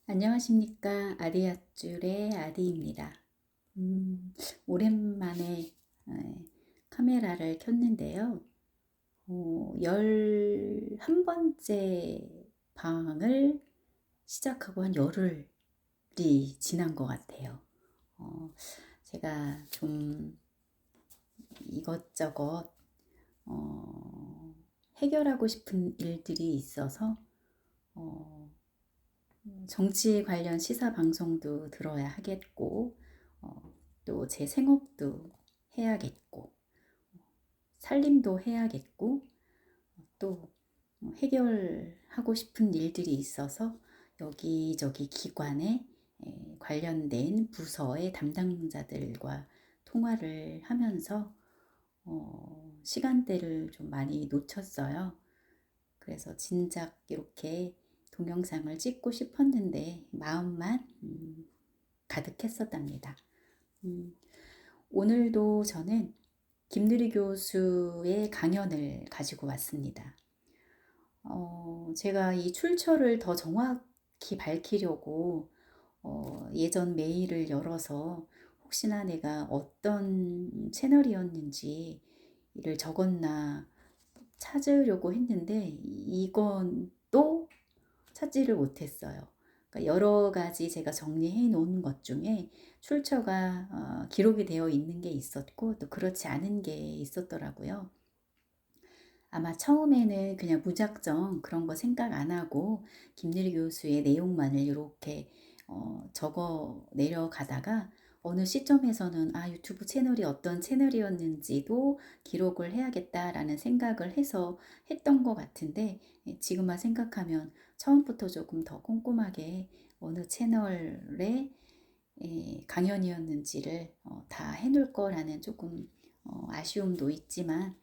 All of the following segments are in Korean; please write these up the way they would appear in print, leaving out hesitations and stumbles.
안녕하십니까. 아디아줄의 아디입니다. 오랜만에 카메라를 켰는데요. 11번째 방을 시작하고 한 열흘이 지난 것 같아요. 어, 제가 좀 이것저것 해결하고 싶은 일들이 있어서 어, 정치 관련 시사 방송도 들어야 하겠고, 또 제 생업도 해야겠고, 살림도 해야겠고, 또 해결하고 싶은 일들이 있어서 여기저기 기관에 관련된 부서의 담당자들과 통화를 하면서 시간대를 좀 많이 놓쳤어요. 그래서 진작 이렇게 동영상을 찍고 싶었는데 마음만 가득했었답니다. 오늘도 저는 김누리 교수의 강연을 가지고 왔습니다. 제가 이 출처를 더 정확히 밝히려고 예전 메일을 열어서 혹시나 내가 어떤 채널이었는지 이를 적었나 찾으려고 했는데 이건 또 찾지를 못했어요. 그러니까 여러 가지 제가 정리해 놓은 것 중에 출처가 기록이 되어 있는 게 있었고 또 그렇지 않은 게 있었더라고요. 아마 처음에는 그냥 무작정 그런 거 생각 안 하고 김대리 교수의 내용만을 이렇게 적어 내려가다가 어느 시점에서는 유튜브 채널이 어떤 채널이었는지도 기록을 해야겠다라는 생각을 해서 했던 것 같은데 지금만 생각하면 처음부터 조금 더 꼼꼼하게 어느 채널의 강연이었는지를 다 해놓을 거라는 조금 아쉬움도 있지만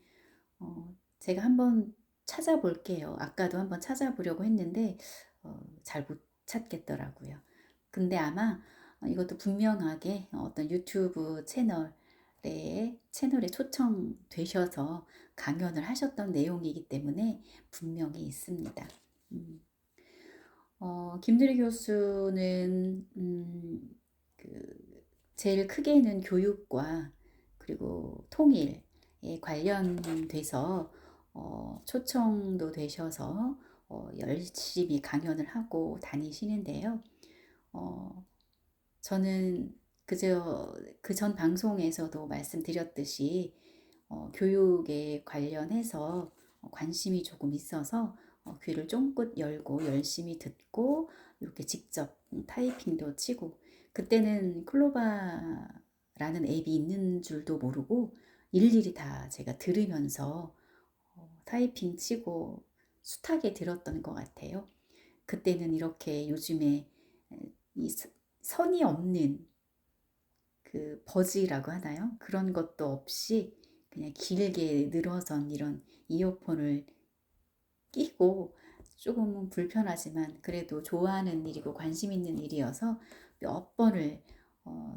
제가 한번 찾아볼게요. 아까도 한번 찾아보려고 했는데 잘 못 찾겠더라고요. 근데 아마 이것도 분명하게 어떤 유튜브 채널에 초청되셔서 강연을 하셨던 내용이기 때문에 분명히 있습니다. 김대리 교수는 제일 크게는 교육과 그리고 통일에 관련돼서 초청도 되셔서 열심히 강연을 하고 다니시는데요. 저는 그저 그 전 방송에서도 말씀드렸듯이 교육에 관련해서 관심이 조금 있어서 귀를 쫑긋 열고 열심히 듣고 이렇게 직접 타이핑도 치고 그때는 클로바라는 앱이 있는 줄도 모르고 일일이 다 제가 들으면서 타이핑 치고 숱하게 들었던 것 같아요. 그때는 이렇게 요즘에 이 선이 없는 그 버즈라고 하나요? 그런 것도 없이 그냥 길게 늘어선 이런 이어폰을 끼고 조금은 불편하지만 그래도 좋아하는 일이고 관심 있는 일이어서 몇 번을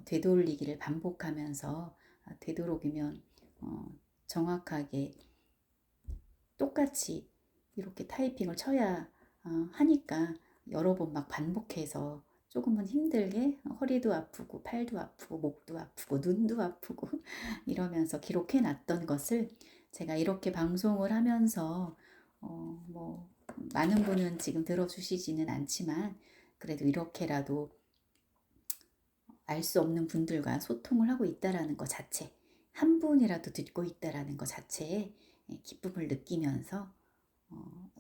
되돌리기를 반복하면서 되도록이면 정확하게 똑같이 이렇게 타이핑을 쳐야 하니까 여러 번 막 반복해서 조금은 힘들게 허리도 아프고 팔도 아프고 목도 아프고 눈도 아프고 이러면서 기록해 놨던 것을 제가 이렇게 방송을 하면서 뭐 많은 분은 지금 들어주시지는 않지만 그래도 이렇게라도 알 수 없는 분들과 소통을 하고 있다라는 것 자체, 한 분이라도 듣고 있다라는 것 자체에 기쁨을 느끼면서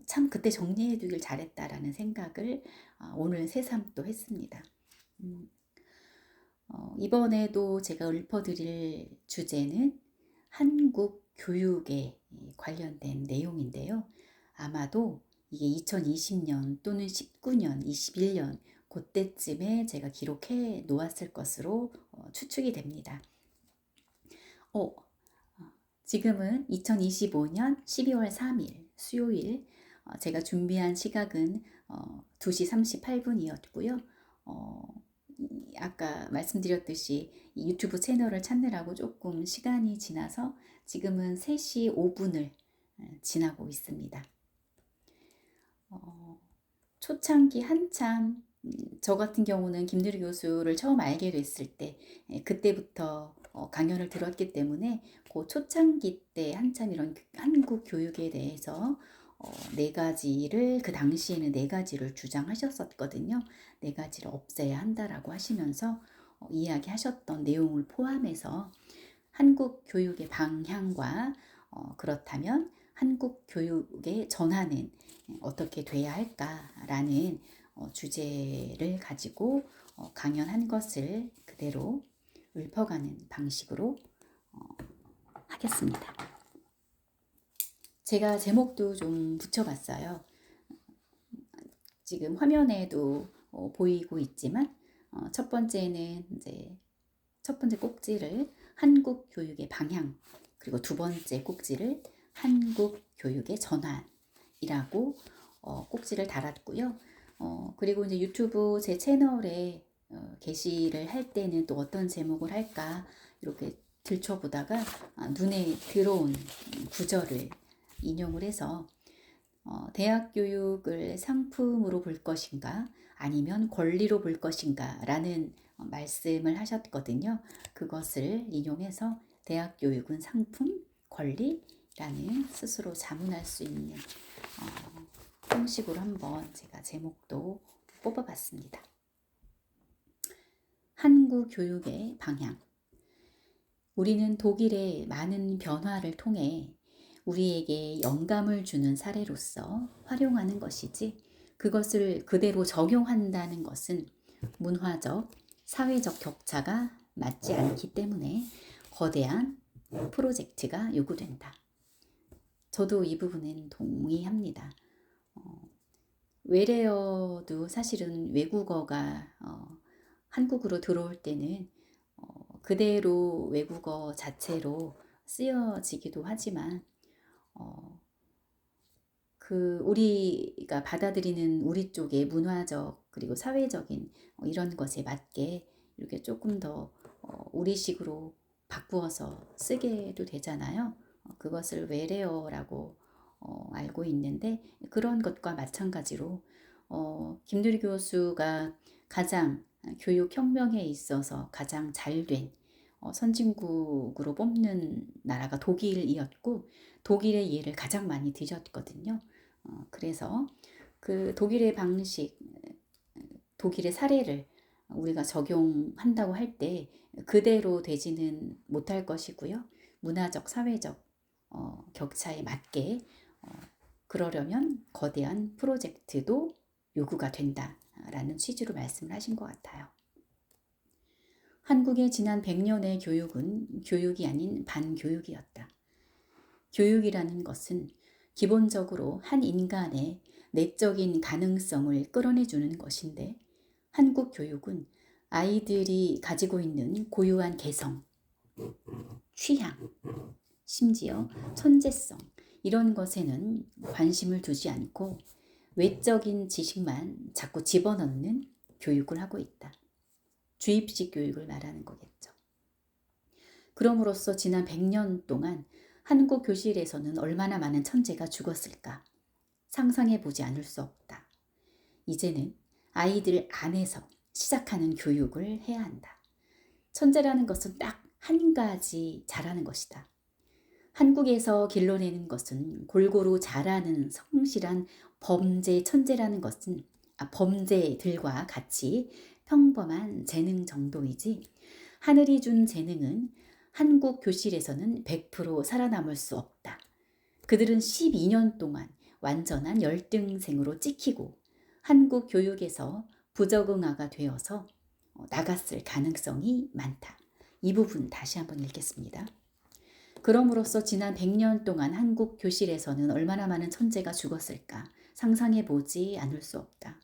참 그때 정리해 두길 잘했다라는 생각을 오늘 새삼 또 했습니다. 이번에도 제가 읊어드릴 주제는 한국 교육에 관련된 내용인데요. 아마도 이게 2020년 또는 19년, 21년 그때쯤에 제가 기록해 놓았을 것으로 추측이 됩니다. 지금은 2025년 12월 3일 수요일 제가 준비한 시각은 2시 38분이었고요. 아까 말씀드렸듯이 이 유튜브 채널을 찾느라고 조금 시간이 지나서 지금은 3시 5분을 지나고 있습니다. 초창기 한참 저 같은 경우는 김대리 교수를 처음 알게 됐을 때 그때부터 강연을 들었기 때문에 그 초창기 때 한참 이런 한국 교육에 대해서 네 가지를 그 당시에는 네 가지를 주장하셨었거든요. 네 가지를 없애야 한다라고 하시면서 이야기하셨던 내용을 포함해서 한국 교육의 방향과 그렇다면 한국 교육의 전환은 어떻게 돼야 할까라는 주제를 가지고 강연한 것을 그대로 읊어가는 방식으로 하겠습니다. 제가 제목도 좀 붙여봤어요. 지금 화면에도 보이고 있지만 첫 번째는 이제 첫 번째 꼭지를 한국 교육의 방향, 그리고 두 번째 꼭지를 한국 교육의 전환이라고 꼭지를 달았고요. 그리고 이제 유튜브 제 채널에 게시를 할 때는 또 어떤 제목을 할까 이렇게 들춰보다가 눈에 들어온 구절을 인용을 해서 대학 교육을 상품으로 볼 것인가 아니면 권리로 볼 것인가 라는 말씀을 하셨거든요. 그것을 인용해서 대학 교육은 상품, 권리라는 스스로 자문할 수 있는 형식으로 한번 제가 제목도 뽑아봤습니다. 한국 교육의 방향. 우리는 독일의 많은 변화를 통해 우리에게 영감을 주는 사례로서 활용하는 것이지 그것을 그대로 적용한다는 것은 문화적, 사회적 격차가 맞지 않기 때문에 거대한 프로젝트가 요구된다. 저도 이 부분은 동의합니다. 외래어도 사실은 외국어가 한국으로 들어올 때는 그대로 외국어 자체로 쓰여지기도 하지만 그 우리가 받아들이는 우리 쪽의 문화적 그리고 사회적인 이런 것에 맞게 이렇게 조금 더 우리식으로 바꾸어서 쓰게도 되잖아요. 그것을 외래어라고 알고 있는데 그런 것과 마찬가지로 김두리 교수가 가장 교육혁명에 있어서 가장 잘된 선진국으로 뽑는 나라가 독일이었고 독일의 예를 가장 많이 드셨거든요. 그래서 그 독일의 방식, 독일의 사례를 우리가 적용한다고 할 때 그대로 되지는 못할 것이고요. 문화적, 사회적 격차에 맞게 그러려면 거대한 프로젝트도 요구가 된다라는 취지로 말씀을 하신 것 같아요. 한국의 지난 100년의 교육은 교육이 아닌 반교육이었다. 교육이라는 것은 기본적으로 한 인간의 내적인 가능성을 끌어내주는 것인데 한국 교육은 아이들이 가지고 있는 고유한 개성, 취향, 심지어 천재성 이런 것에는 관심을 두지 않고 외적인 지식만 자꾸 집어넣는 교육을 하고 있다. 주입식 교육을 말하는 거겠죠. 그럼으로써 지난 100년 동안 한국 교실에서는 얼마나 많은 천재가 죽었을까 상상해 보지 않을 수 없다. 이제는 아이들 안에서 시작하는 교육을 해야 한다. 천재라는 것은 딱 한 가지 잘하는 것이다. 한국에서 길러내는 것은 골고루 잘하는 성실한 범죄 천재라는 것은 범죄들과 같이 평범한 재능 정도이지 하늘이 준 재능은 한국 교실에서는 100% 살아남을 수 없다. 그들은 12년 동안 완전한 열등생으로 찍히고 한국 교육에서 부적응아가 되어서 나갔을 가능성이 많다. 이 부분 다시 한번 읽겠습니다. 그럼으로써 지난 100년 동안 한국 교실에서는 얼마나 많은 천재가 죽었을까 상상해 보지 않을 수 없다.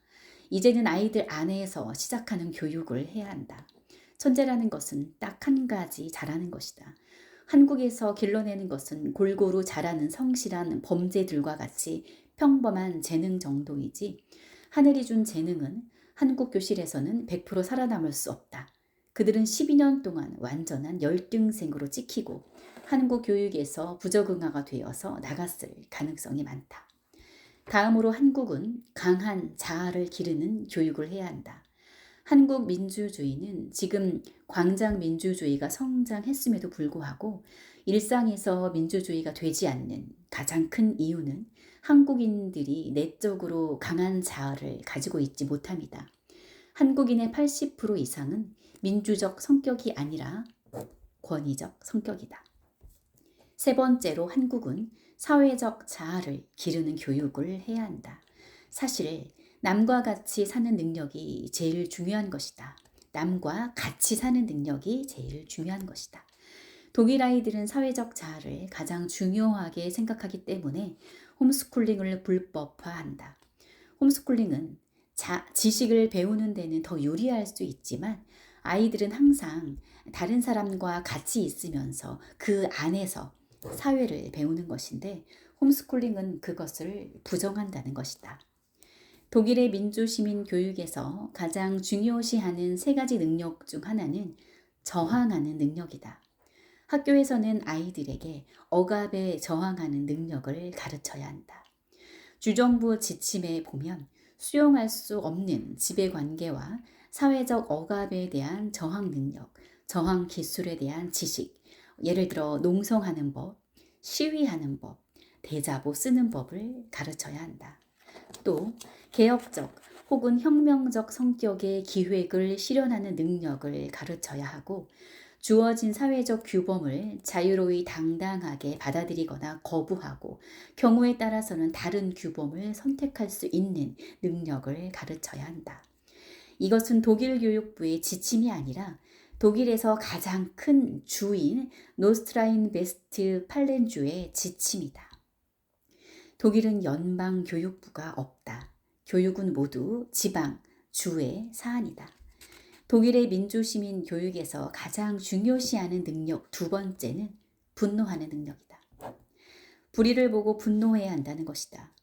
이제는 아이들 안에서 시작하는 교육을 해야 한다. 천재라는 것은 딱 한 가지 잘하는 것이다. 한국에서 길러내는 것은 골고루 잘하는 성실한 범죄들과 같이 평범한 재능 정도이지 하늘이 준 재능은 한국 교실에서는 100% 살아남을 수 없다. 그들은 12년 동안 완전한 열등생으로 찍히고 한국 교육에서 부적응아가 되어서 나갔을 가능성이 많다. 다음으로 한국은 강한 자아를 기르는 교육을 해야 한다. 한국 민주주의는 지금 광장 민주주의가 성장했음에도 불구하고 일상에서 민주주의가 되지 않는 가장 큰 이유는 한국인들이 내적으로 강한 자아를 가지고 있지 못합니다. 한국인의 80% 이상은 민주적 성격이 아니라 권위적 성격이다. 세 번째로 한국은 사회적 자아를 기르는 교육을 해야 한다. 사실 남과 같이 사는 능력이 제일 중요한 것이다. 남과 같이 사는 능력이 제일 중요한 것이다. 독일 아이들은 사회적 자아를 가장 중요하게 생각하기 때문에 홈스쿨링을 불법화한다. 홈스쿨링은 지식을 배우는 데는 더 유리할 수 있지만 아이들은 항상 다른 사람과 같이 있으면서 그 안에서 사회를 배우는 것인데 홈스쿨링은 그것을 부정한다는 것이다. 독일의 민주시민 교육에서 가장 중요시하는 세 가지 능력 중 하나는 저항하는 능력이다. 학교에서는 아이들에게 억압에 저항하는 능력을 가르쳐야 한다. 주정부 지침에 보면 수용할 수 없는 지배관계와 사회적 억압에 대한 저항 능력, 저항 기술에 대한 지식, 예를 들어 농성하는 법, 시위하는 법, 대자보 쓰는 법을 가르쳐야 한다. 또 개혁적 혹은 혁명적 성격의 기획을 실현하는 능력을 가르쳐야 하고 주어진 사회적 규범을 자유로이 당당하게 받아들이거나 거부하고 경우에 따라서는 다른 규범을 선택할 수 있는 능력을 가르쳐야 한다. 이것은 독일 교육부의 지침이 아니라 독일에서 가장 큰 주인 노스트라인 베스트 팔렌주의 지침이다. 독일은 연방 교육부가 없다. 교육은 모두 지방, 주의 사안이다. 독일의 민주시민 교육에서 가장 중요시하는 능력 두 번째는 분노하는 능력이다. 불의를 보고 분노해야 한다는 것이다.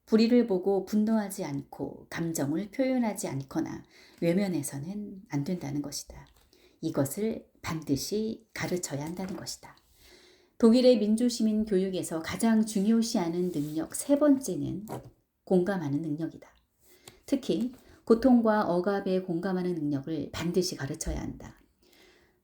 불의를 보고 분노하지 않고 감정을 표현하지 않거나 외면해서는 안 된다는 것이다. 이것을 반드시 가르쳐야 한다는 것이다. 독일의 민주시민 교육에서 가장 중요시하는 능력 세 번째는 공감하는 능력이다. 특히 고통과 억압에 공감하는 능력을 반드시 가르쳐야 한다.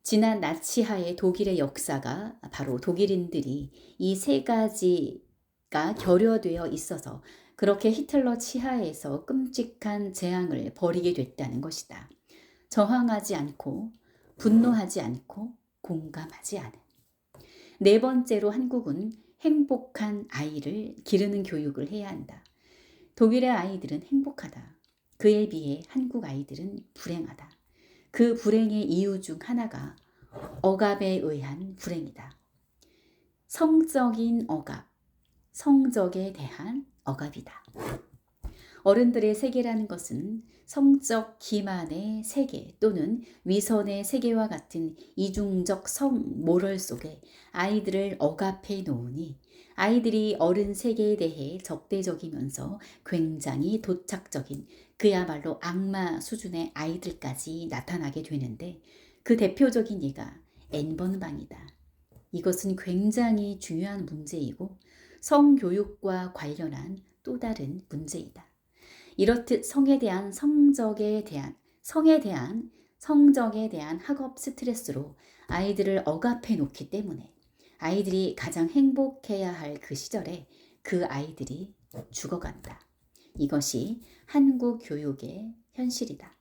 지난 나치하의 독일의 역사가 바로 독일인들이 이 세 가지가 결여되어 있어서 그렇게 히틀러 치하에서 끔찍한 재앙을 벌이게 됐다는 것이다. 저항하지 않고 분노하지 않고 공감하지 않은. 네 번째로 한국은 행복한 아이를 기르는 교육을 해야 한다. 독일의 아이들은 행복하다. 그에 비해 한국 아이들은 불행하다. 그 불행의 이유 중 하나가 억압에 의한 불행이다. 성적인 억압, 성적에 대한 억압이다. 어른들의 세계라는 것은 성적 기만의 세계 또는 위선의 세계와 같은 이중적 성 모럴 속에 아이들을 억압해 놓으니 아이들이 어른 세계에 대해 적대적이면서 굉장히 도착적인 그야말로 악마 수준의 아이들까지 나타나게 되는데 그 대표적인 예가 N번방이다. 이것은 굉장히 중요한 문제이고 성교육과 관련한 또 다른 문제이다. 이렇듯 성적에 대한 학업 스트레스로 아이들을 억압해 놓기 때문에 아이들이 가장 행복해야 할 그 시절에 그 아이들이 죽어간다. 이것이 한국 교육의 현실이다.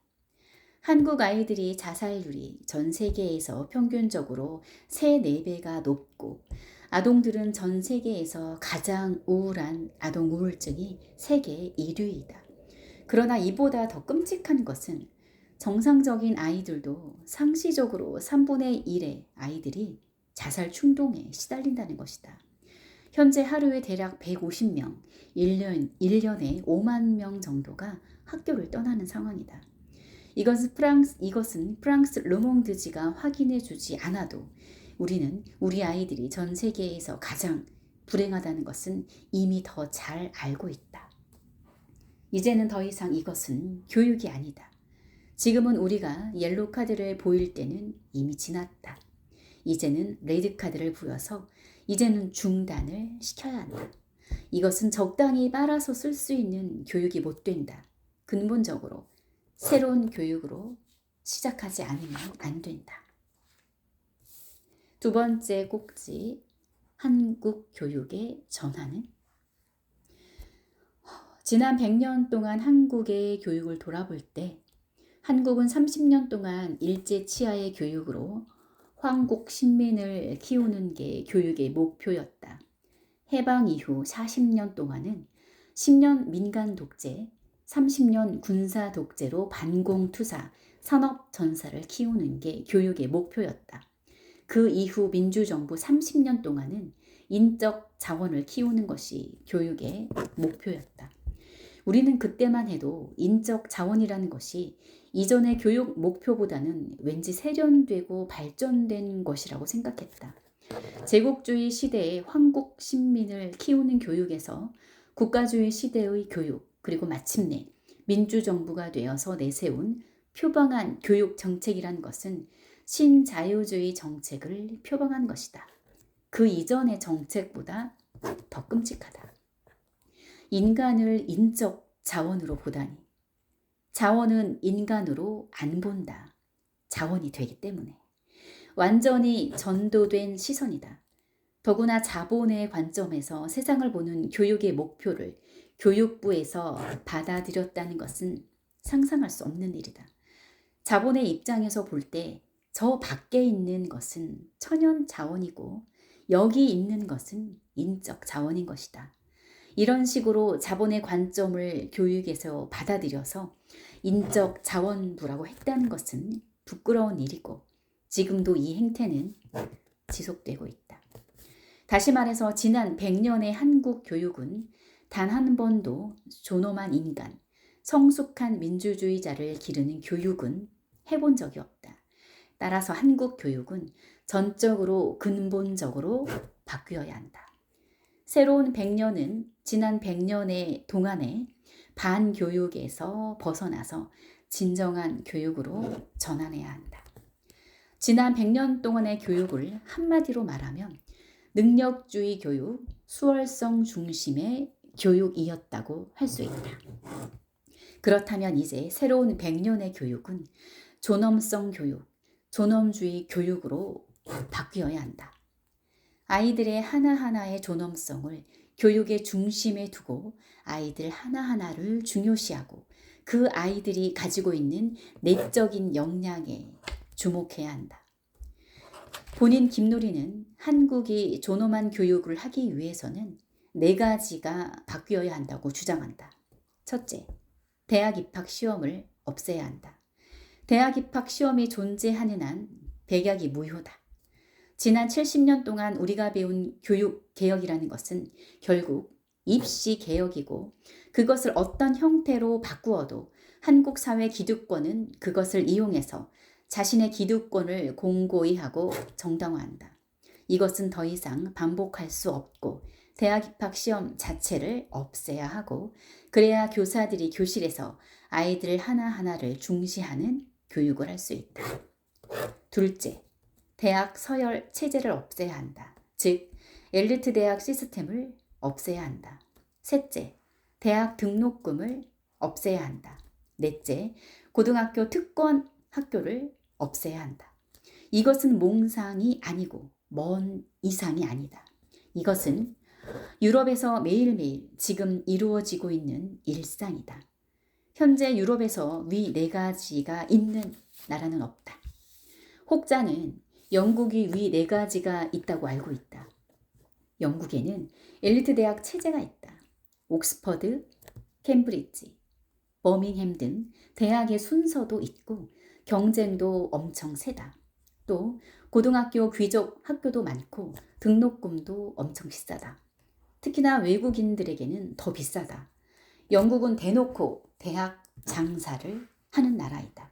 한국 아이들이 자살률이 전 세계에서 평균적으로 3, 4배가 높고 아동들은 전 세계에서 가장 우울한 아동 우울증이 세계 1위이다. 그러나 이보다 더 끔찍한 것은 정상적인 아이들도 상시적으로 3분의 1의 아이들이 자살 충동에 시달린다는 것이다. 현재 하루에 대략 150명, 1년에 5만 명 정도가 학교를 떠나는 상황이다. 이것은 프랑스 르몽드지가 확인해 주지 않아도 우리는 우리 아이들이 전 세계에서 가장 불행하다는 것은 이미 더 잘 알고 있다. 이제는 더 이상 이것은 교육이 아니다. 지금은 우리가 옐로우 카드를 보일 때는 이미 지났다. 이제는 레드 카드를 보여서 이제는 중단을 시켜야 한다. 이것은 적당히 빨아서 쓸 수 있는 교육이 못 된다. 근본적으로 새로운 교육으로 시작하지 않으면 안 된다. 두 번째 꼭지, 한국 교육의 전환은? 지난 100년 동안 한국의 교육을 돌아볼 때 한국은 30년 동안 일제 치하의 교육으로 황국 신민을 키우는 게 교육의 목표였다. 해방 이후 40년 동안은 10년 민간 독재, 30년 군사 독재로 반공투사, 산업 전사를 키우는 게 교육의 목표였다. 그 이후 민주정부 30년 동안은 인적 자원을 키우는 것이 교육의 목표였다. 우리는 그때만 해도 인적 자원이라는 것이 이전의 교육 목표보다는 왠지 세련되고 발전된 것이라고 생각했다. 제국주의 시대의 황국 신민을 키우는 교육에서 국가주의 시대의 교육, 그리고 마침내 민주정부가 되어서 내세운 표방한 교육 정책이란 것은 신자유주의 정책을 표방한 것이다. 그 이전의 정책보다 더 끔찍하다. 인간을 인적 자원으로 보다니. 자원은 인간으로 안 본다. 자원이 되기 때문에. 완전히 전도된 시선이다. 더구나 자본의 관점에서 세상을 보는 교육의 목표를 교육부에서 받아들였다는 것은 상상할 수 없는 일이다. 자본의 입장에서 볼 때 저 밖에 있는 것은 천연 자원이고 여기 있는 것은 인적 자원인 것이다. 이런 식으로 자본의 관점을 교육에서 받아들여서 인적 자원부라고 했다는 것은 부끄러운 일이고 지금도 이 행태는 지속되고 있다. 다시 말해서 지난 100년의 한국 교육은 단 한 번도 존엄한 인간, 성숙한 민주주의자를 기르는 교육은 해본 적이 없다. 따라서 한국 교육은 전적으로 근본적으로 바뀌어야 한다. 새로운 100년은 지난 100년의 동안에 반교육에서 벗어나서 진정한 교육으로 전환해야 한다. 지난 100년 동안의 교육을 한마디로 말하면 능력주의 교육, 수월성 중심의 교육이었다고 할 수 있다. 그렇다면 이제 새로운 100년의 교육은 존엄성 교육, 존엄주의 교육으로 바뀌어야 한다. 아이들의 하나하나의 존엄성을 교육의 중심에 두고 아이들 하나하나를 중요시하고 그 아이들이 가지고 있는 내적인 역량에 주목해야 한다. 본인 김노리는 한국이 존엄한 교육을 하기 위해서는 4가지가 바뀌어야 한다고 주장한다. 첫째, 대학 입학 시험을 없애야 한다. 대학 입학 시험이 존재하는 한 백약이 무효다. 지난 70년 동안 우리가 배운 교육 개혁이라는 것은 결국 입시 개혁이고 그것을 어떤 형태로 바꾸어도 한국 사회 기득권은 그것을 이용해서 자신의 기득권을 공고히 하고 정당화한다. 이것은 더 이상 반복할 수 없고 대학 입학 시험 자체를 없애야 하고 그래야 교사들이 교실에서 아이들 하나하나를 중시하는 교육을 할 수 있다. 둘째, 대학 서열 체제를 없애야 한다. 즉, 엘리트 대학 시스템을 없애야 한다. 셋째, 대학 등록금을 없애야 한다. 넷째, 고등학교 특권 학교를 없애야 한다. 이것은 몽상이 아니고 먼 이상이 아니다. 이것은 유럽에서 매일매일 지금 이루어지고 있는 일상이다. 현재 유럽에서 위 4가지가 있는 나라는 없다. 혹자는 영국이 위 4가지가 있다고 알고 있다. 영국에는 엘리트 대학 체제가 있다. 옥스퍼드, 캠브리지, 버밍햄 등 대학의 순서도 있고 경쟁도 엄청 세다. 또 고등학교 귀족 학교도 많고 등록금도 엄청 비싸다. 특히나 외국인들에게는 더 비싸다. 영국은 대놓고 대학 장사를 하는 나라이다.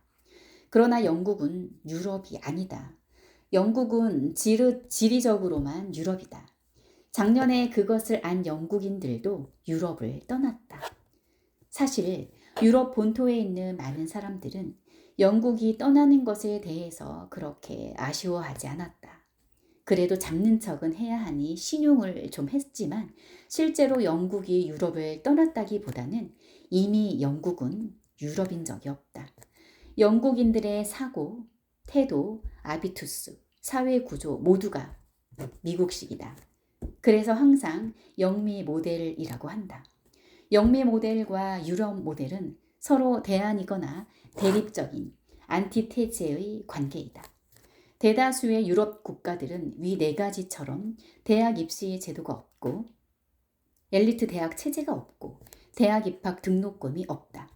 그러나 영국은 유럽이 아니다. 영국은 지리적으로만 유럽이다. 작년에 그것을 안 영국인들도 유럽을 떠났다. 사실 유럽 본토에 있는 많은 사람들은 영국이 떠나는 것에 대해서 그렇게 아쉬워하지 않았다. 그래도 잡는 척은 해야 하니 신용을 좀 했지만 실제로 영국이 유럽을 떠났다기보다는 이미 영국은 유럽인 적이 없다. 영국인들의 사고, 태도, 아비투스, 사회 구조 모두가 미국식이다. 그래서 항상 영미 모델이라고 한다. 영미 모델과 유럽 모델은 서로 대안이거나 대립적인 안티테제의 관계이다. 대다수의 유럽 국가들은 위 네 가지처럼 대학 입시 제도가 없고 엘리트 대학 체제가 없고 대학 입학 등록금이 없다.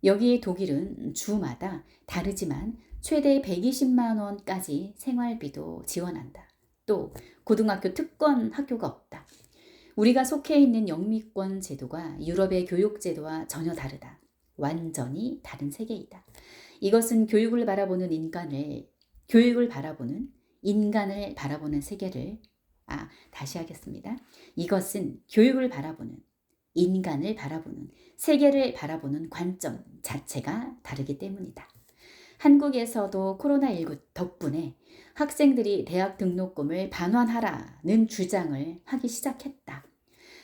여기에 독일은 주마다 다르지만 최대 120만 원까지 생활비도 지원한다. 또 고등학교 특권 학교가 없다. 우리가 속해 있는 영미권 제도가 유럽의 교육 제도와 전혀 다르다. 완전히 다른 세계이다. 이것은 교육을 바라보는 인간을 바라보는 세계를 다시 하겠습니다. 이것은 교육을 바라보는 인간을 바라보는 세계를 바라보는 관점 자체가 다르기 때문이다. 한국에서도 코로나19 덕분에 학생들이 대학 등록금을 반환하라는 주장을 하기 시작했다.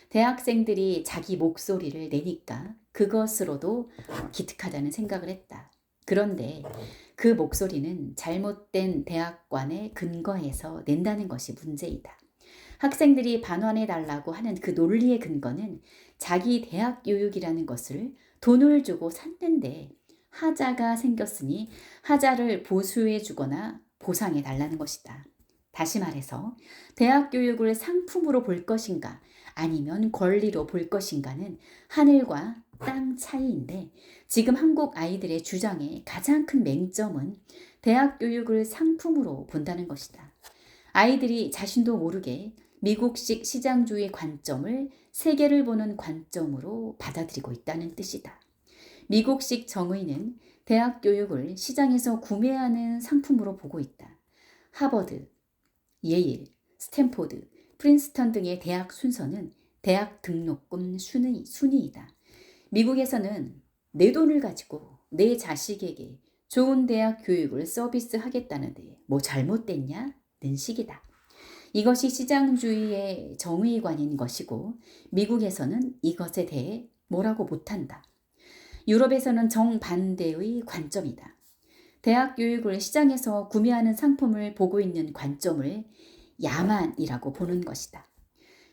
대학생들이 자기 목소리를 내니까 그것으로도 기특하다는 생각을 했다. 그런데 그 목소리는 잘못된 대학관에 근거해서 낸다는 것이 문제이다. 학생들이 반환해달라고 하는 그 논리의 근거는 자기 대학 교육이라는 것을 돈을 주고 샀는데 하자가 생겼으니 하자를 보수해주거나 보상해달라는 것이다. 다시 말해서 대학 교육을 상품으로 볼 것인가 아니면 권리로 볼 것인가는 하늘과 땅 차이인데 지금 한국 아이들의 주장의 가장 큰 맹점은 대학 교육을 상품으로 본다는 것이다. 아이들이 자신도 모르게 미국식 시장주의 관점을 세계를 보는 관점으로 받아들이고 있다는 뜻이다. 미국식 정의는 대학 교육을 시장에서 구매하는 상품으로 보고 있다. 하버드, 예일, 스탠포드, 프린스턴 등의 대학 순서는 대학 등록금 순위이다. 미국에서는 내 돈을 가지고 내 자식에게 좋은 대학 교육을 서비스하겠다는데 뭐 잘못됐냐는 식이다. 이것이 시장주의의 정의관인 것이고 미국에서는 이것에 대해 뭐라고 못한다. 유럽에서는 정반대의 관점이다. 대학 교육을 시장에서 구매하는 상품을 보고 있는 관점을 야만이라고 보는 것이다.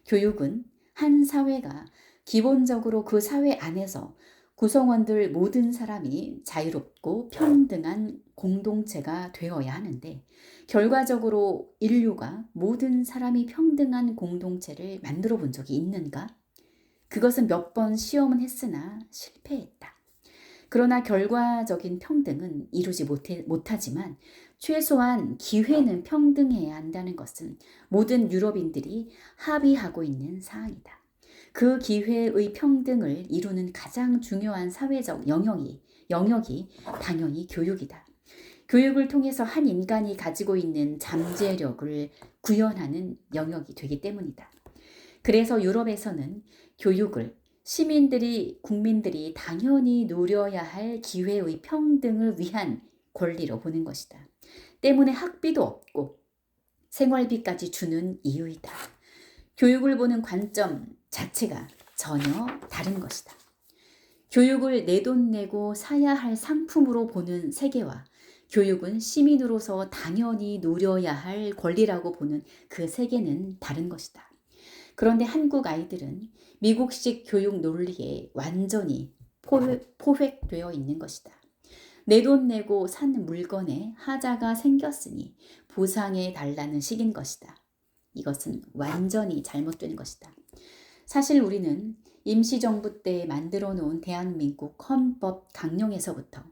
교육은 한 사회가 기본적으로 그 사회 안에서 구성원들 모든 사람이 자유롭고 평등한 공동체가 되어야 하는데 결과적으로 인류가 모든 사람이 평등한 공동체를 만들어 본 적이 있는가? 그것은 몇 번 시험은 했으나 실패했다. 그러나 결과적인 평등은 이루지 못하지만 최소한 기회는 평등해야 한다는 것은 모든 유럽인들이 합의하고 있는 사항이다. 그 기회의 평등을 이루는 가장 중요한 사회적 영역이 당연히 교육이다. 교육을 통해서 한 인간이 가지고 있는 잠재력을 구현하는 영역이 되기 때문이다. 그래서 유럽에서는 교육을 국민들이 당연히 누려야 할 기회의 평등을 위한 권리로 보는 것이다. 때문에 학비도 없고 생활비까지 주는 이유이다. 교육을 보는 관점 자체가 전혀 다른 것이다. 교육을 내 돈 내고 사야 할 상품으로 보는 세계와 교육은 시민으로서 당연히 누려야 할 권리라고 보는 그 세계는 다른 것이다. 그런데 한국 아이들은 미국식 교육 논리에 완전히 포획되어 있는 것이다. 내 돈 내고 산 물건에 하자가 생겼으니 보상해 달라는 식인 것이다. 이것은 완전히 잘못된 것이다. 사실 우리는 임시정부 때 만들어 놓은 대한민국 헌법 강령에서부터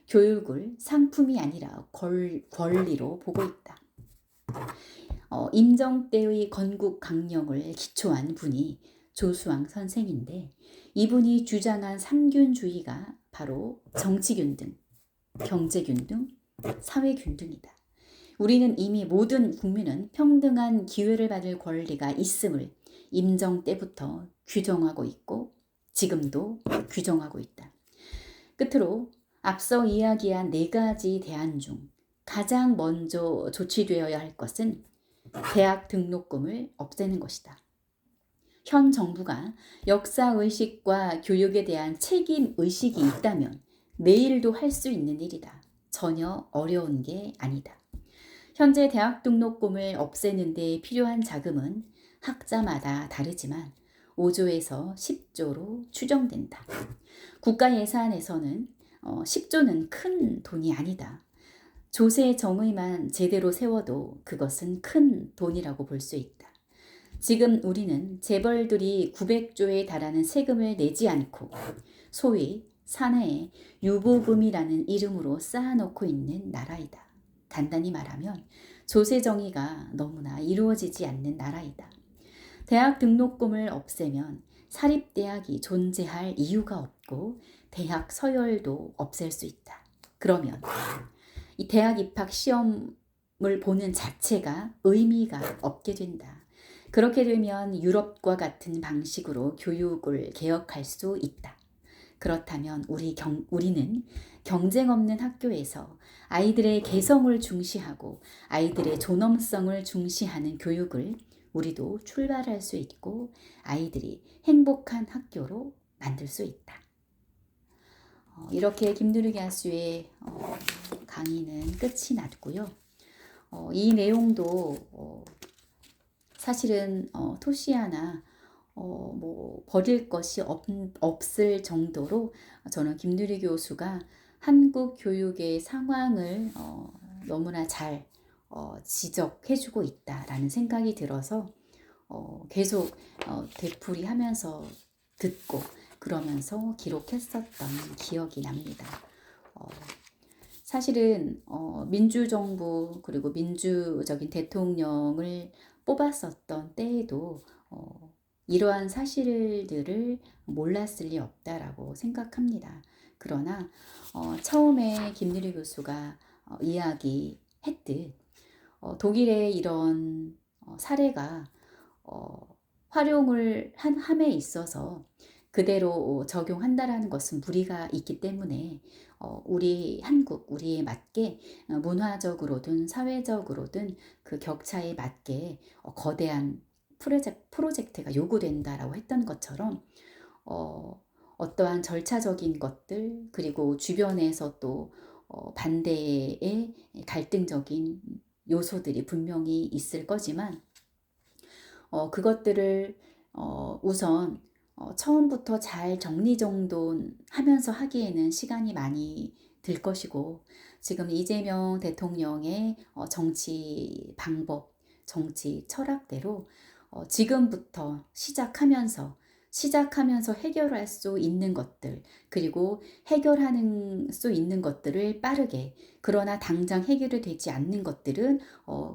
교육을 상품이 아니라 권리로 보고 있다. 임정 때의 건국 강령을 기초한 분이 조수왕 선생인데 이분이 주장한 삼균주의가 바로 정치균등, 경제균등, 사회균등이다. 우리는 이미 모든 국민은 평등한 기회를 받을 권리가 있음을 임정 때부터 규정하고 있고 지금도 규정하고 있다. 끝으로 앞서 이야기한 네 가지 대안 중 가장 먼저 조치되어야 할 것은 대학 등록금을 없애는 것이다. 현 정부가 역사의식과 교육에 대한 책임의식이 있다면 내일도 할 수 있는 일이다. 전혀 어려운 게 아니다. 현재 대학 등록금을 없애는 데 필요한 자금은 학자마다 다르지만 5조에서 10조로 추정된다. 국가 예산에서는 10조는 큰 돈이 아니다. 조세 정의만 제대로 세워도 그것은 큰 돈이라고 볼 수 있다. 지금 우리는 재벌들이 900조에 달하는 세금을 내지 않고 소위 사내에 유보금이라는 이름으로 쌓아놓고 있는 나라이다. 간단히 말하면 조세 정의가 너무나 이루어지지 않는 나라이다. 대학 등록금을 없애면 사립대학이 존재할 이유가 없고 대학 서열도 없앨 수 있다. 그러면 이 대학 입학 시험을 보는 자체가 의미가 없게 된다. 그렇게 되면 유럽과 같은 방식으로 교육을 개혁할 수 있다. 그렇다면 우리는 경쟁 없는 학교에서 아이들의 개성을 중시하고 아이들의 존엄성을 중시하는 교육을 우리도 출발할 수 있고 아이들이 행복한 학교로 만들 수 있다. 이렇게 김누리 교수의 강의는 끝이 났고요. 이 내용도 사실은 토시아나 뭐 버릴 것이 없을 정도로 저는 김누리 교수가 한국 교육의 상황을 너무나 잘 지적해주고 있다라는 생각이 들어서 계속 되풀이하면서 듣고 그러면서 기록했었던 기억이 납니다. 사실은 민주정부 그리고 민주적인 대통령을 뽑았었던 때에도 이러한 사실들을 몰랐을 리 없다라고 생각합니다. 그러나 처음에 김누리 교수가 이야기했듯 독일의 이런 사례가 활용을 함에 있어서 그대로 적용한다라는 것은 무리가 있기 때문에 우리 한국, 우리에 맞게 문화적으로든 사회적으로든 그 격차에 맞게 거대한 프로젝트가 요구된다라고 했던 것처럼 어떠한 절차적인 것들 그리고 주변에서 또 반대의 갈등적인 요소들이 분명히 있을 거지만 그것들을 우선 처음부터 잘 정리정돈하면서 하기에는 시간이 많이 들 것이고 지금 이재명 대통령의 정치 방법, 정치 철학대로 지금부터 시작하면서 해결할 수 있는 것들 그리고 해결하는 수 있는 것들을 빠르게 그러나 당장 해결이 되지 않는 것들은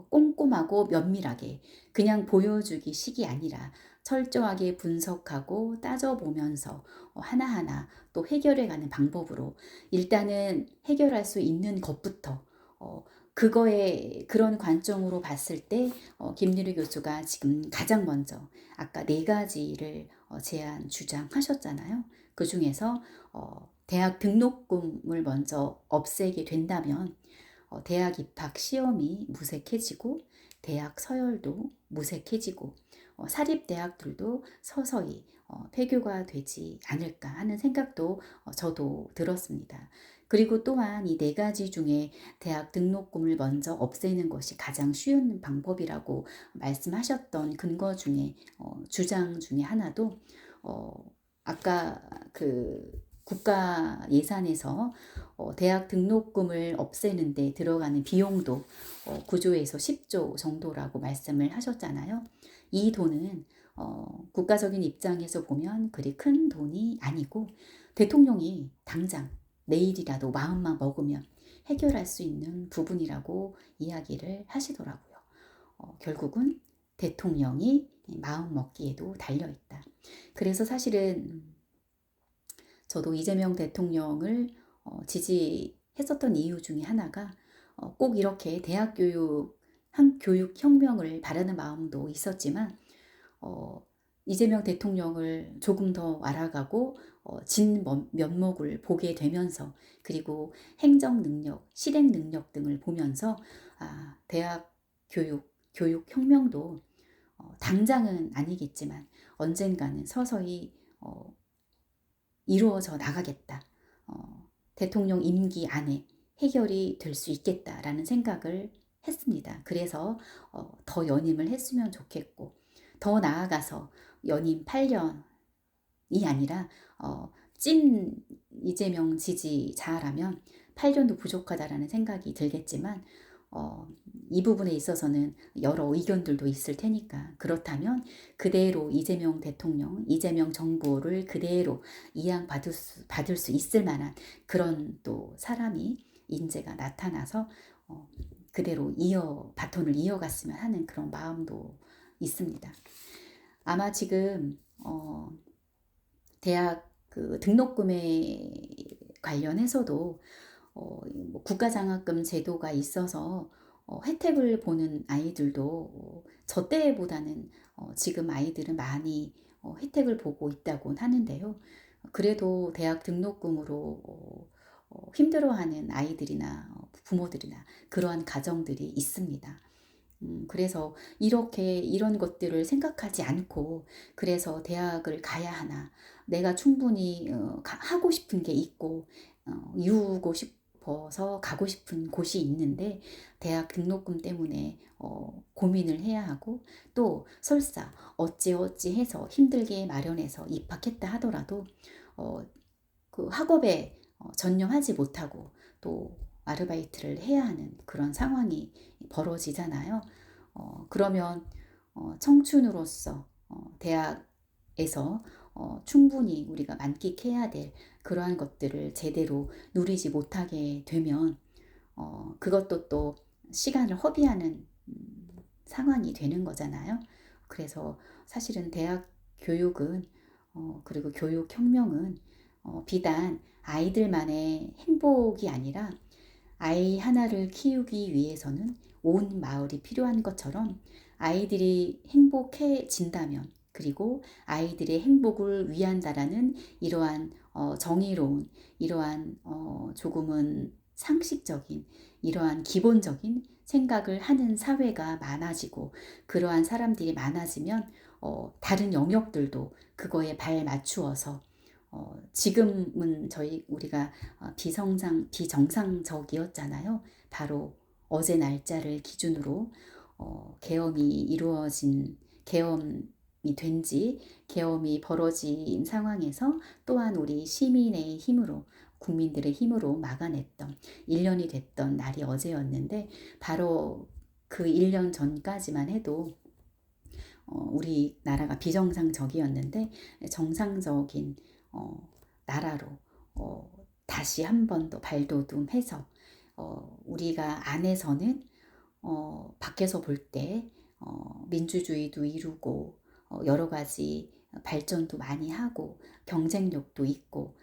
꼼꼼하고 면밀하게 그냥 보여주기식이 아니라 철저하게 분석하고 따져보면서 하나하나 또 해결해가는 방법으로 일단은 해결할 수 있는 것부터 그거에 그런 관점으로 봤을 때 김유리 교수가 지금 가장 먼저 아까 4가지를 주장하셨잖아요. 그 중에서 대학 등록금을 먼저 없애게 된다면 대학 입학 시험이 무색해지고 대학 서열도 무색해지고 사립대학들도 서서히 폐교가 되지 않을까 하는 생각도 저도 들었습니다. 그리고 또한 이 4가지 중에 대학 등록금을 먼저 없애는 것이 가장 쉬운 방법이라고 말씀하셨던 근거 중에 주장 중에 하나도 아까 그 국가 예산에서 대학 등록금을 없애는데 들어가는 비용도 9조에서 10조 정도라고 말씀을 하셨잖아요. 이 돈은 국가적인 입장에서 보면 그리 큰 돈이 아니고 대통령이 당장 내일이라도 마음만 먹으면 해결할 수 있는 부분이라고 이야기를 하시더라고요. 결국은 대통령이 마음 먹기에도 달려있다. 그래서 사실은 저도 이재명 대통령을 지지했었던 이유 중에 하나가 꼭 이렇게 대학 교육 혁명을 바라는 마음도 있었지만 이재명 대통령을 조금 더 알아가고 진면목을 보게 되면서 그리고 행정 능력, 실행 능력 등을 보면서 대학 교육 교육혁명도 당장은 아니겠지만 언젠가는 서서히 이루어져 나가겠다. 대통령 임기 안에 해결이 될 수 있겠다라는 생각을 했습니다. 그래서 더 연임을 했으면 좋겠고, 더 나아가서 연임 8년이 아니라 찐 이재명 지지자라면 8년도 부족하다라는 생각이 들겠지만 이 부분에 있어서는 여러 의견들도 있을 테니까, 그렇다면 그대로 이재명 대통령, 이재명 정부를 그대로 받을 수 있을 만한 그런 또 사람이 인재가 나타나서 그대로 바톤을 이어갔으면 하는 그런 마음도 있습니다. 아마 지금 대학 그 등록금에 관련해서도 뭐 국가장학금 제도가 있어서 혜택을 보는 아이들도 저 때보다는 지금 아이들은 많이 혜택을 보고 있다고 하는데요. 그래도 대학 등록금으로 힘들어하는 아이들이나 부모들이나 그러한 가정들이 있습니다. 그래서 이런 것들을 생각하지 않고, 그래서 대학을 가야 하나, 내가 충분히 하고 싶은 게 있고 이루고 싶어서 가고 싶은 곳이 있는데 대학 등록금 때문에 고민을 해야 하고, 또 설사 어찌어찌 해서 힘들게 마련해서 입학했다 하더라도 그 학업에 전념하지 못하고 또 아르바이트를 해야 하는 그런 상황이 벌어지잖아요. 그러면 청춘으로서 대학에서 충분히 우리가 만끽해야 될 그러한 것들을 제대로 누리지 못하게 되면 그것도 또 시간을 허비하는 상황이 되는 거잖아요. 그래서 사실은 대학 교육은 그리고 교육혁명은 비단 아이들만의 행복이 아니라 아이 하나를 키우기 위해서는 온 마을이 필요한 것처럼, 아이들이 행복해진다면, 그리고 아이들의 행복을 위한다라는 이러한 정의로운, 이러한 조금은 상식적인, 이러한 기본적인 생각을 하는 사회가 많아지고, 그러한 사람들이 많아지면 다른 영역들도 그거에 발 맞추어서 지금은 우리가 비정상적이었잖아요. 바로 어제 날짜를 기준으로 계엄이 계엄이 벌어진 상황에서 또한 우리 시민의 힘으로, 국민들의 힘으로 막아냈던 1년이 됐던 날이 어제였는데, 바로 그 1년 전까지만 해도 우리나라가 비정상적이었는데 정상적인 나라로 다시 한 번 더 발돋움해서 우리가 안에서는 밖에서 볼 때 민주주의도 이루고 여러 가지 발전도 많이 하고 경쟁력도 있고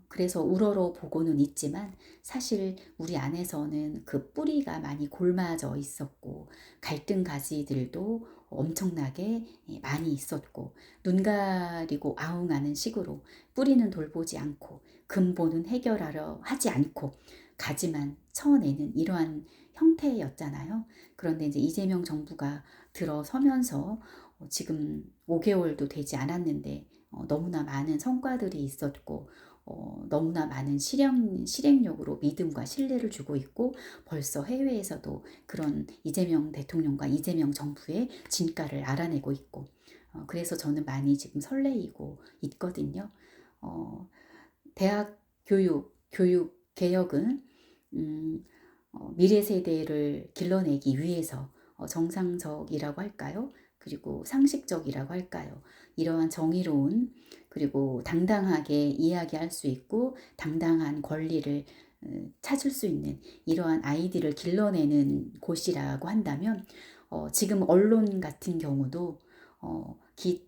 그래서 우러러 보고는 있지만, 사실 우리 안에서는 그 뿌리가 많이 골마져 있었고 갈등 가지들도 엄청나게 많이 있었고, 눈 가리고 아웅하는 식으로 뿌리는 돌보지 않고 근본은 해결하려 하지 않고 가지만 쳐내는 이러한 형태였잖아요. 그런데 이제 이재명 정부가 들어서면서 지금 5개월도 되지 않았는데 너무나 많은 성과들이 있었고 너무나 많은 실행력으로 믿음과 신뢰를 주고 있고, 벌써 해외에서도 그런 이재명 대통령과 이재명 정부의 진가를 알아내고 있고, 그래서 저는 많이 지금 설레이고 있거든요. 대학 교육 개혁은 미래 세대를 길러내기 위해서 정상적이라고 할까요? 그리고 상식적이라고 할까요? 이러한 정의로운, 그리고 당당하게 이야기할 수 있고 당당한 권리를 찾을 수 있는 이러한 아이들을 길러내는 곳이라고 한다면, 지금 언론 같은 경우도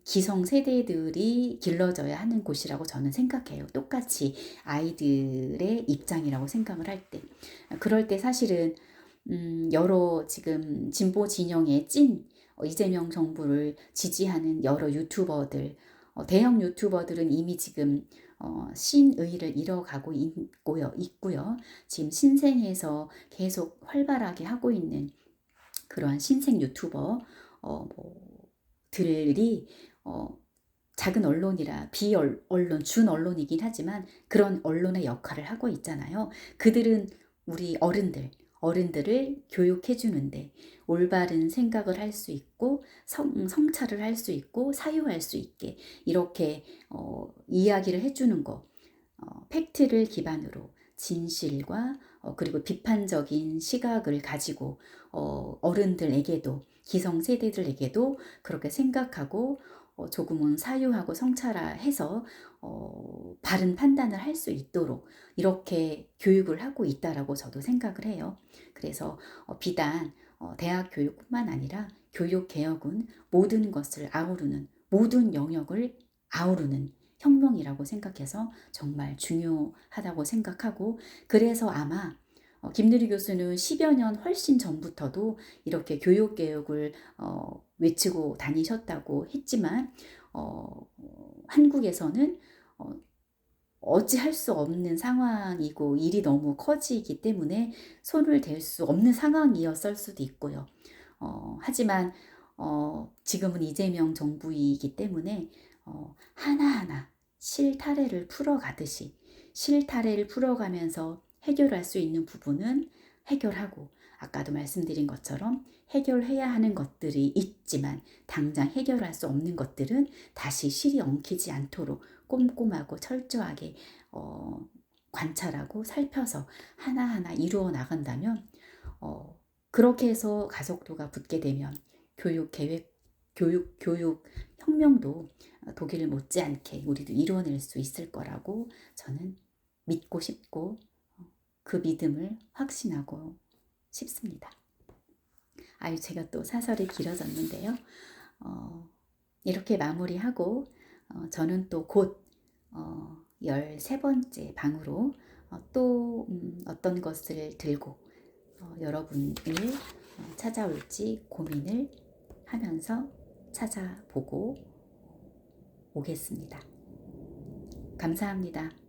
기성 세대들이 길러져야 하는 곳이라고 저는 생각해요. 똑같이 아이들의 입장이라고 생각을 할 때. 그럴 때 사실은 여러 지금 진보 진영의 이재명 정부를 지지하는 여러 유튜버들, 대형 유튜버들은 이미 지금 신의를 잃어가고 있고요. 지금 신생에서 계속 활발하게 하고 있는 그러한 신생 유튜버 들이 작은 언론이라 비언론, 준 언론이긴 하지만 그런 언론의 역할을 하고 있잖아요. 그들은 우리 어른들을 교육해 주는데 올바른 생각을 할 수 있고 성찰을 할 수 있고 사유할 수 있게 이렇게 이야기를 해 주는 거, 팩트를 기반으로 진실과 그리고 비판적인 시각을 가지고 어른들에게도 기성세대들에게도 그렇게 생각하고 조금은 사유하고 성찰해서 바른 판단을 할 수 있도록 이렇게 교육을 하고 있다라고 저도 생각을 해요. 그래서 비단 대학 교육뿐만 아니라 교육 개혁은 모든 것을 아우르는 모든 영역을 아우르는 혁명이라고 생각해서 정말 중요하다고 생각하고 그래서 아마 김누리 교수는 10여 년 훨씬 전부터도 이렇게 교육 개혁을 외치고 다니셨다고 했지만 한국에서는 어찌할 수 없는 상황이고 일이 너무 커지기 때문에 손을 댈 수 없는 상황이었을 수도 있고요. 하지만 지금은 이재명 정부이기 때문에 하나하나 실타래를 풀어가듯이 실타래를 풀어가면서 해결할 수 있는 부분은 해결하고 아까도 말씀드린 것처럼 해결해야 하는 것들이 있지만 당장 해결할 수 없는 것들은 다시 실이 엉키지 않도록 꼼꼼하고 철저하게 관찰하고 살펴서 하나하나 이루어 나간다면 그렇게 해서 가속도가 붙게 되면 교육 계획, 교육 혁명도 독일 못지않게 우리도 이루어낼 수 있을 거라고 저는 믿고 싶고 그 믿음을 확신하고 싶습니다. 아유, 제가 또 사설이 길어졌는데요. 이렇게 마무리하고 저는 또 곧 13번째 방으로 또 어떤 것을 들고 여러분을 찾아올지 고민을 하면서 찾아보고 오겠습니다. 감사합니다.